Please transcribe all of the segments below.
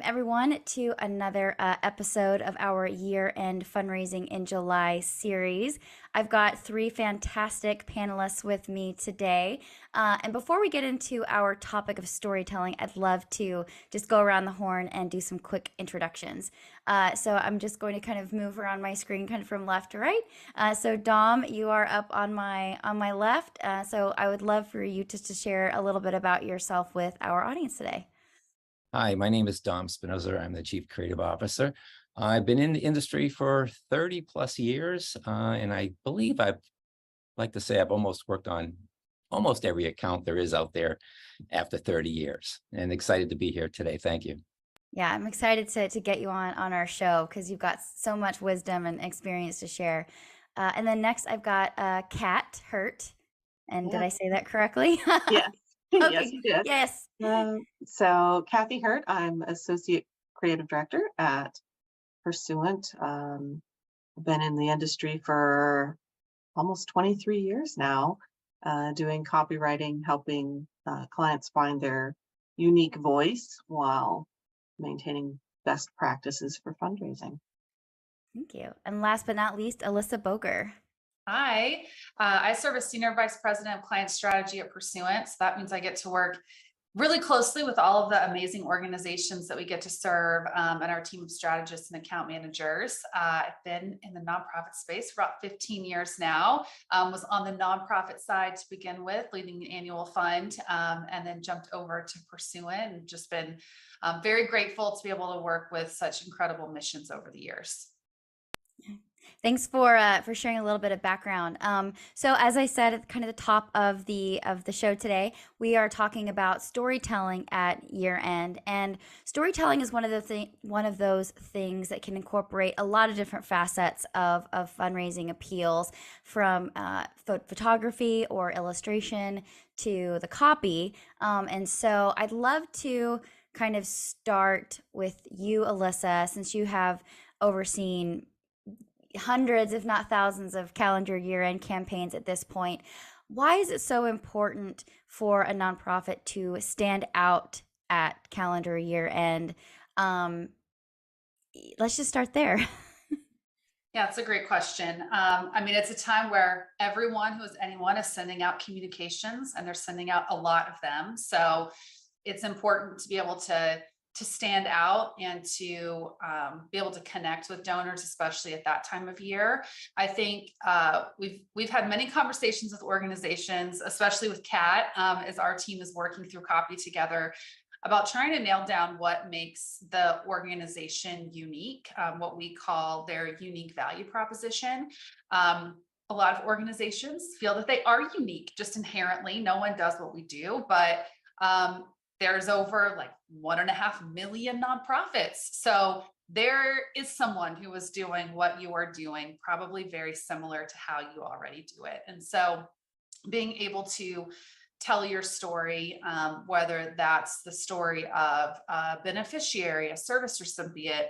Everyone to another episode of our year-end fundraising in July series. I've got three fantastic panelists with me today. And before we get into our topic of storytelling, I'd love to just go around the horn and do some quick introductions. So I'm just going to kind of move around my screen kind of from left to right. So Dom, you are up on my left. So I would love for you just to share a little bit about yourself with our audience today. Hi, my name is Dom Spinoza. I'm the Chief Creative Officer. I've been in the industry for 30 plus years, and I believe I've like to say I've almost worked on almost every account there is out there after 30 years, and excited to be here today. Thank you. Yeah, I'm excited to get you on our show because you've got so much wisdom and experience to share. And then next, I've got Kat Hurt. And did Yeah. I say that correctly? Yes. Yes, Okay. you did. Yes. So Kathy Hurt, I'm Associate Creative Director at Pursuant. I've been in the industry for almost 23 years now, doing copywriting, helping clients find their unique voice while maintaining best practices for fundraising. Thank you. And last but not least, Alyssa Boger. Hi, I serve as Senior Vice President of Client Strategy at Pursuant. So that means I get to work really closely with all of the amazing organizations that we get to serve and our team of strategists and account managers. I've been in the nonprofit space for about 15 years now, was on the nonprofit side to begin with, leading the annual fund, and then jumped over to Pursuant and just been very grateful to be able to work with such incredible missions over the years. Thanks for sharing a little bit of background. So as I said at kind of the top of the show today, we are talking about storytelling at year end, and storytelling is one of those things that can incorporate a lot of different facets of fundraising appeals, from photography or illustration to the copy. And so I'd love to kind of start with you, Alyssa, since you have overseen hundreds, if not thousands, of calendar year-end campaigns at this point. Why is it so important for a nonprofit to stand out at calendar year-end? Let's just start there. Yeah, it's a great question. I mean, it's a time where everyone who is anyone is sending out communications, and they're sending out a lot of them. So it's important to be able to stand out and to be able to connect with donors, especially at that time of year. I think we've had many conversations with organizations, especially with Kat, as our team is working through copy together, about trying to nail down what makes the organization unique, what we call their unique value proposition. A lot of organizations feel that they are unique just inherently. No one does what we do, but there's over like 1.5 million nonprofits. So there is someone who is doing what you are doing, probably very similar to how you already do it. And so being able to tell your story, whether that's the story of a beneficiary, a service recipient,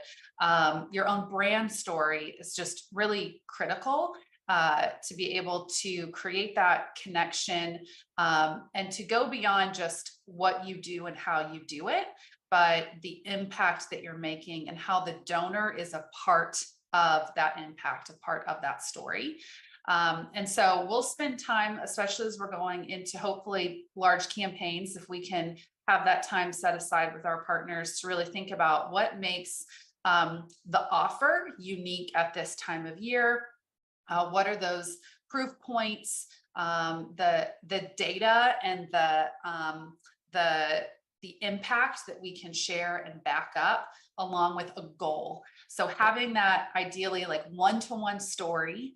your own brand story, is just really critical to be able to create that connection and to go beyond just what you do and how you do it, but the impact that you're making and how the donor is a part of that impact, a part of that story. And so we'll spend time, especially as we're going into hopefully large campaigns, if we can have that time set aside with our partners to really think about what makes the offer unique at this time of year. What are those proof points, the data, and the impact that we can share and back up, along with a goal. So having that ideally like one-to-one story,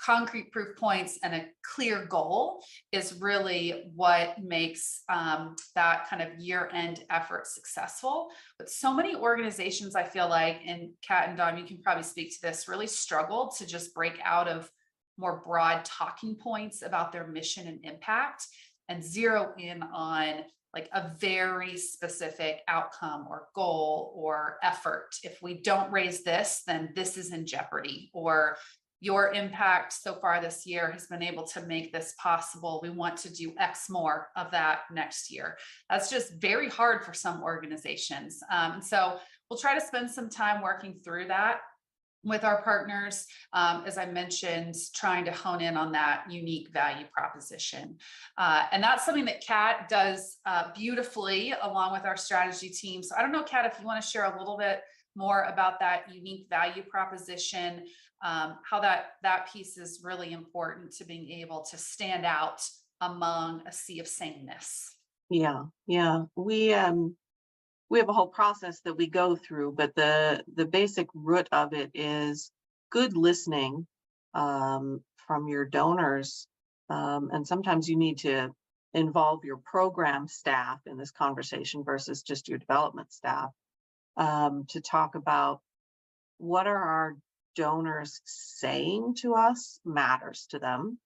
concrete proof points, and a clear goal is really what makes that kind of year-end effort successful. But so many organizations, I feel like, and Kat and Dom, you can probably speak to this, really struggle to just break out of more broad talking points about their mission and impact and zero in on like a very specific outcome or goal or effort. If we don't raise this, then this is in jeopardy. Or, your impact so far this year has been able to make this possible. We want to do X more of that next year. That's just very hard for some organizations. So we'll try to spend some time working through that with our partners, as I mentioned, trying to hone in on that unique value proposition. And that's something that Kat does beautifully along with our strategy team. So I don't know, Kat, if you want to share a little bit more about that unique value proposition, how that piece is really important to being able to stand out among a sea of sameness. Yeah, yeah. We have a whole process that we go through, but the basic root of it is good listening from your donors. And sometimes you need to involve your program staff in this conversation versus just your development staff, to talk about what are our donors saying to us matters to them.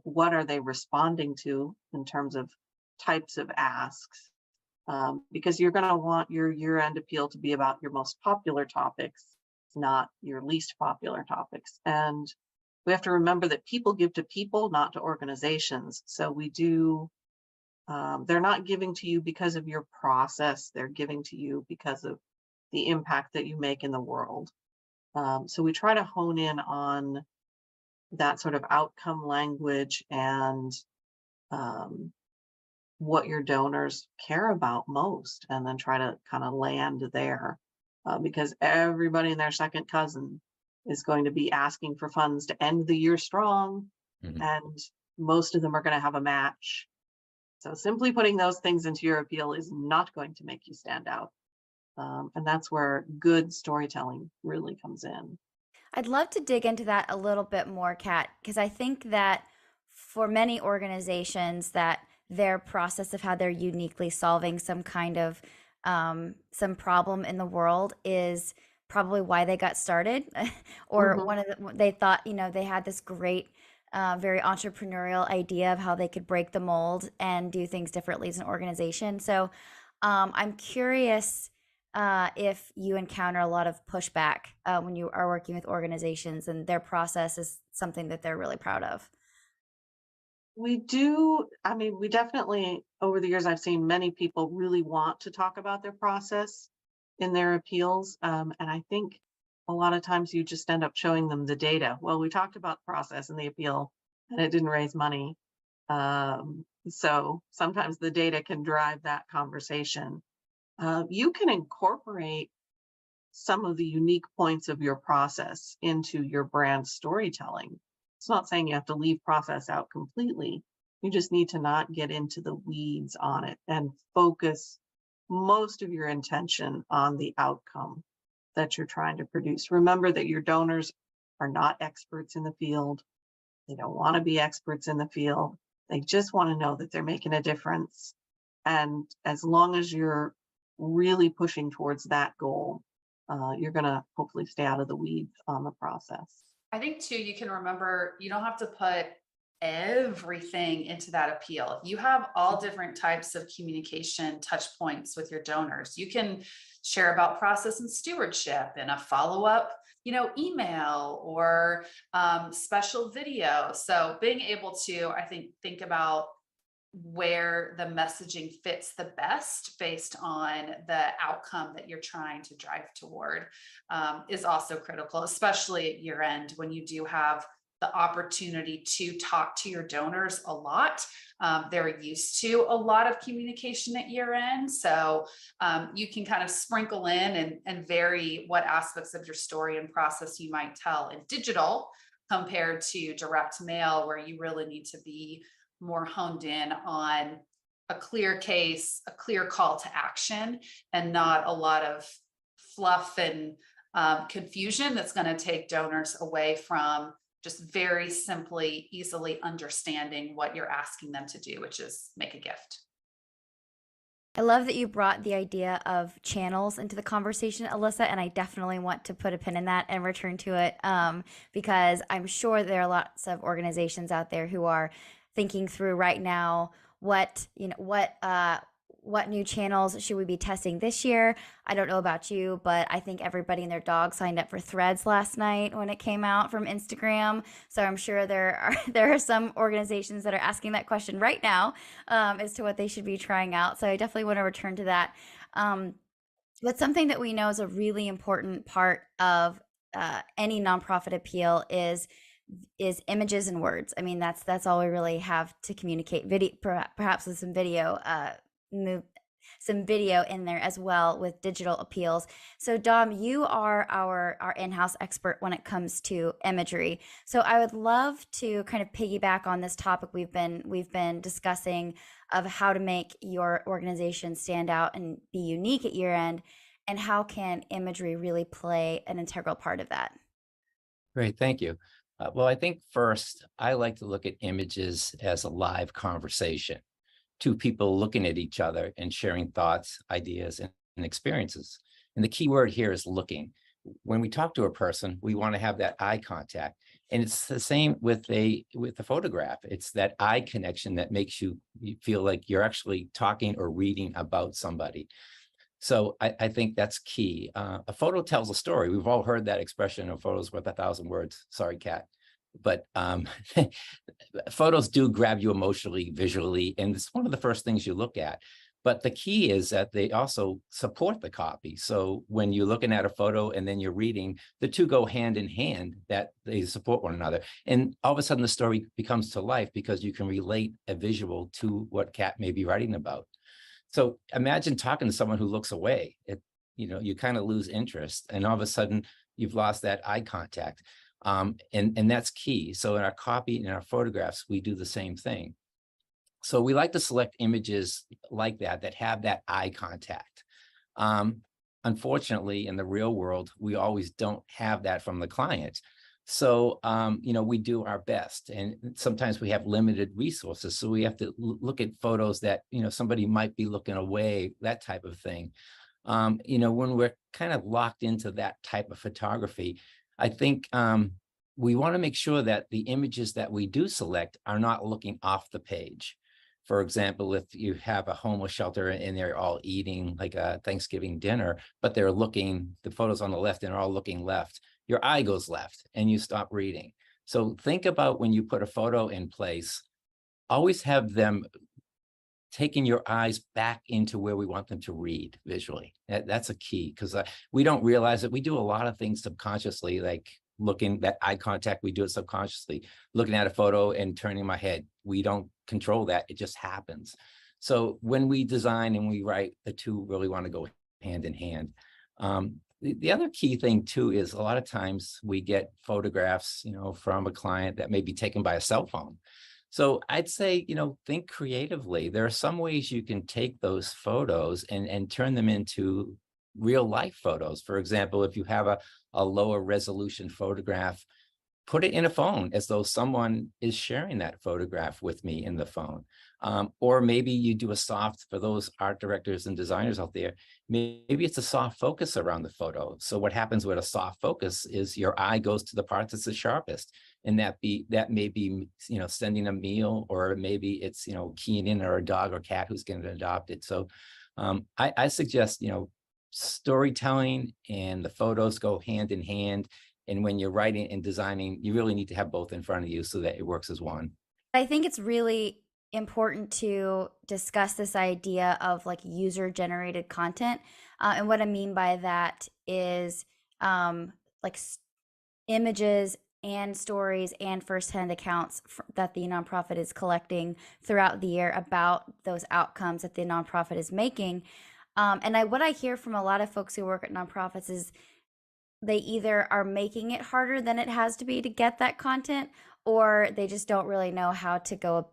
What are they responding to in terms of types of asks? Because you're going to want your year-end appeal to be about your most popular topics, not your least popular topics. And we have to remember that people give to people, not to organizations. So we do, they're not giving to you because of your process, they're giving to you because of the impact that you make in the world. So we try to hone in on that sort of outcome language and what your donors care about most, and then try to kind of land there, because everybody and their second cousin is going to be asking for funds to end the year strong, and most of them are going to have a match. So simply putting those things into your appeal is not going to make you stand out. And that's where good storytelling really comes in. I'd love to dig into that a little bit more, Kat, because I think that for many organizations that their process of how they're uniquely solving some kind of some problem in the world is probably why they got started or one of they thought, they had this great very entrepreneurial idea of how they could break the mold and do things differently as an organization. So I'm curious if you encounter a lot of pushback when you are working with organizations and their process is something that they're really proud of. We do. I mean, we definitely, over the years, I've seen many people really want to talk about their process in their appeals. And I think a lot of times you just end up showing them the data. Well, we talked about the process in the appeal and it didn't raise money. So sometimes the data can drive that conversation. You can incorporate some of the unique points of your process into your brand storytelling. It's not saying you have to leave process out completely. You just need to not get into the weeds on it and focus most of your intention on the outcome that you're trying to produce. Remember that your donors are not experts in the field. They don't want to be experts in the field. They just want to know that they're making a difference. And as long as you're really pushing towards that goal, you're going to hopefully stay out of the weeds on the process. I think too, you can remember you don't have to put everything into that appeal. You have all different types of communication touch points with your donors. You can share about process and stewardship in a follow-up, email or special video. So being able to, I think about where the messaging fits the best based on the outcome that you're trying to drive toward is also critical, especially at year end when you do have the opportunity to talk to your donors a lot. They're used to a lot of communication at year end. So you can kind of sprinkle in and vary what aspects of your story and process you might tell in digital compared to direct mail, where you really need to be more honed in on a clear case, a clear call to action, and not a lot of fluff and confusion that's going to take donors away from just very simply, easily understanding what you're asking them to do, which is make a gift. I love that you brought the idea of channels into the conversation, Alyssa, and I definitely want to put a pin in that and return to it because I'm sure there are lots of organizations out there who are thinking through right now what what new channels should we be testing this year? I don't know about you, but I think everybody and their dog signed up for Threads last night when it came out from Instagram. So I'm sure there are some organizations that are asking that question right now, as to what they should be trying out. So I definitely want to return to that. But something that we know is a really important part of any nonprofit appeal is images and words. I mean, that's all we really have to communicate. Video, perhaps with some video, some video in there as well with digital appeals. So Dom, you are our in-house expert when it comes to imagery. So I would love to kind of piggyback on this topic we've been discussing of how to make your organization stand out and be unique at year end, and how can imagery really play an integral part of that? Great, thank you. Well, I think first, I like to look at images as a live conversation. Two people looking at each other and sharing thoughts, ideas, and experiences. And the key word here is looking. When we talk to a person, we want to have that eye contact. And it's the same with the photograph. It's that eye connection that makes you feel like you're actually talking or reading about somebody. So I think that's key. A photo tells a story. We've all heard that expression, a photo's worth 1,000 words. Sorry, Kat. But photos do grab you emotionally, visually, and it's one of the first things you look at. But the key is that they also support the copy. So when you're looking at a photo and then you're reading, the two go hand in hand, that they support one another. And all of a sudden the story becomes to life because you can relate a visual to what Kat may be writing about. So imagine talking to someone who looks away. You kind of lose interest, and all of a sudden you've lost that eye contact. And that's key. So in our copy and in our photographs, we do the same thing. So we like to select images like that have that eye contact. Unfortunately, in the real world, we always don't have that from the client. So, we do our best, and sometimes we have limited resources. So we have to look at photos that, somebody might be looking away, that type of thing. When we're kind of locked into that type of photography, I think we want to make sure that the images that we do select are not looking off the page. For example, if you have a homeless shelter and they're all eating like a Thanksgiving dinner, but the photos on the left and are all looking left, your eye goes left and you stop reading. So think about when you put a photo in place, always have them taking your eyes back into where we want them to read visually. That's a key, because we don't realize it. We do a lot of things subconsciously, like looking, that eye contact, we do it subconsciously. Looking at a photo and turning my head, we don't control that. It just happens. So when we design and we write, the two really want to go hand in hand. The other key thing too is a lot of times we get photographs, from a client that may be taken by a cell phone. So I'd say, think creatively. There are some ways you can take those photos and turn them into real life photos. For example, if you have a lower resolution photograph, put it in a phone as though someone is sharing that photograph with me in the phone. Or maybe you do a soft, for those art directors and designers out there, maybe it's a soft focus around the photo. So what happens with a soft focus is your eye goes to the part that's the sharpest. And that may be, sending a meal, or maybe it's, keying in, or a dog or cat who's getting adopted. So I suggest, storytelling and the photos go hand in hand. And when you're writing and designing, you really need to have both in front of you so that it works as one. I think it's really important to discuss this idea of like user generated content. And what I mean by that is like images and stories and firsthand accounts that the nonprofit is collecting throughout the year about those outcomes that the nonprofit is making. What I hear from a lot of folks who work at nonprofits is they either are making it harder than it has to be to get that content, or they just don't really know how to go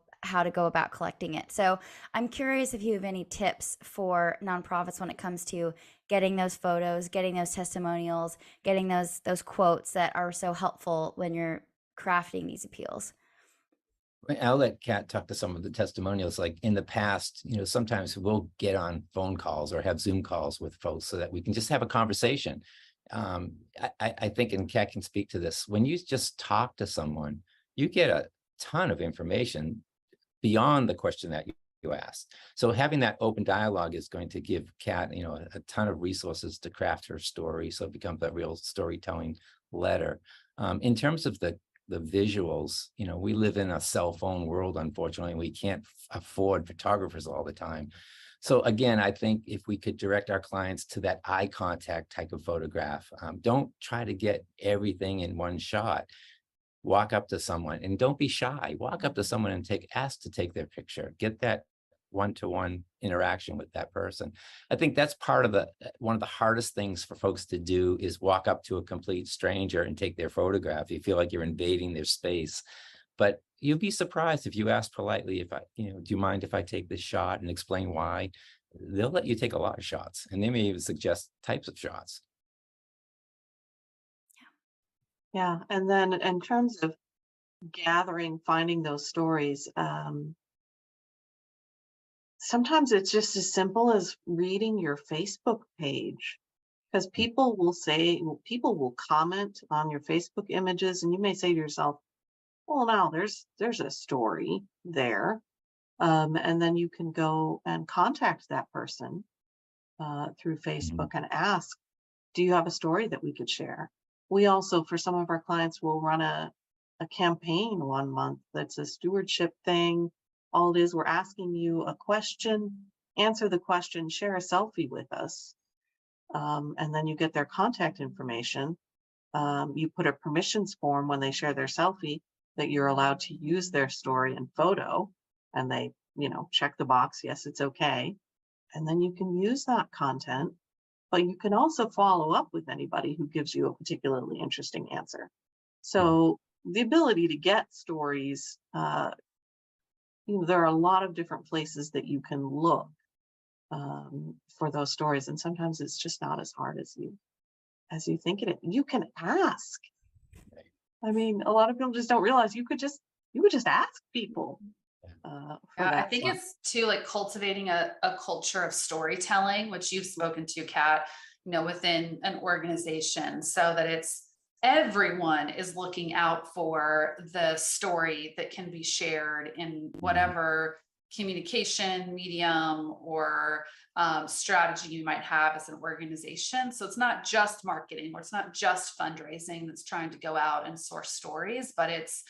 about collecting it. So I'm curious if you have any tips for nonprofits when it comes to getting those photos, getting those testimonials, getting those quotes that are so helpful when you're crafting these appeals. I'll let Kat talk to some of the testimonials. Like in the past, sometimes we'll get on phone calls or have Zoom calls with folks so that we can just have a conversation. I think, and Kat can speak to this, when you just talk to someone, you get a ton of information beyond the question that you asked. So having that open dialogue is going to give Kat, a ton of resources to craft her story, so it becomes a real storytelling letter. In terms of the visuals, we live in a cell phone world, unfortunately. We can't afford photographers all the time. So again, I think if we could direct our clients to that eye contact type of photograph, don't try to get everything in one shot. Walk up to someone and don't be shy. Walk up to someone and ask to take their picture. Get that one-to-one interaction with that person. I think that's part of one of the hardest things for folks to do is walk up to a complete stranger and take their photograph. You feel like you're invading their space. But you'd be surprised if you ask politely, do you mind if I take this shot, and explain why? They'll let you take a lot of shots, and they may even suggest types of shots. Yeah, and then in terms of finding those stories, sometimes it's just as simple as reading your Facebook page, because people will comment on your Facebook images, and you may say to yourself, well, now there's a story there. And then you can go and contact that person through Facebook and ask, do you have a story that we could share? We also, for some of our clients, will run a campaign 1 month that's a stewardship thing. All it is, we're asking you a question, answer the question, share a selfie with us, and then you get their contact information. You put a permissions form when they share their selfie that you're allowed to use their story and photo, and they, check the box, yes, it's okay. And then you can use that content, but you can also follow up with anybody who gives you a particularly interesting answer. So the ability to get stories, there are a lot of different places that you can look for those stories, and sometimes it's just not as hard as you think it is. You can ask. I mean, a lot of people just don't realize you could just ask people. I think it's too, like, cultivating a culture of storytelling, which you've spoken to, Kat, within an organization, so that everyone is looking out for the story that can be shared in whatever communication medium or strategy you might have as an organization. So it's not just marketing, or it's not just fundraising that's trying to go out and source stories, but it's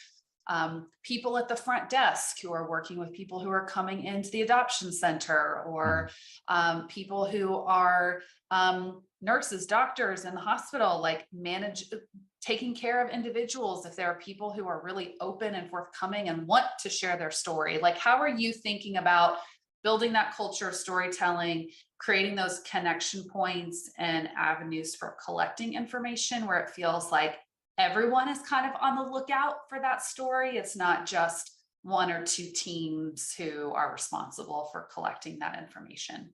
people at the front desk who are working with people who are coming into the adoption center, or people who are nurses, doctors in the hospital, like taking care of individuals. If there are people who are really open and forthcoming and want to share their story, like, how are you thinking about building that culture of storytelling, creating those connection points and avenues for collecting information where it feels like everyone is kind of on the lookout for that story? It's not just one or two teams who are responsible for collecting that information.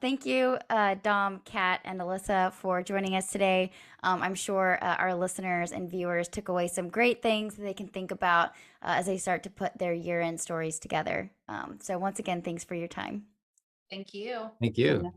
Thank you, Dom, Kat, and Alyssa, for joining us today. I'm sure our listeners and viewers took away some great things that they can think about as they start to put their year-end stories together. So once again, thanks for your time. Thank you. Thank you.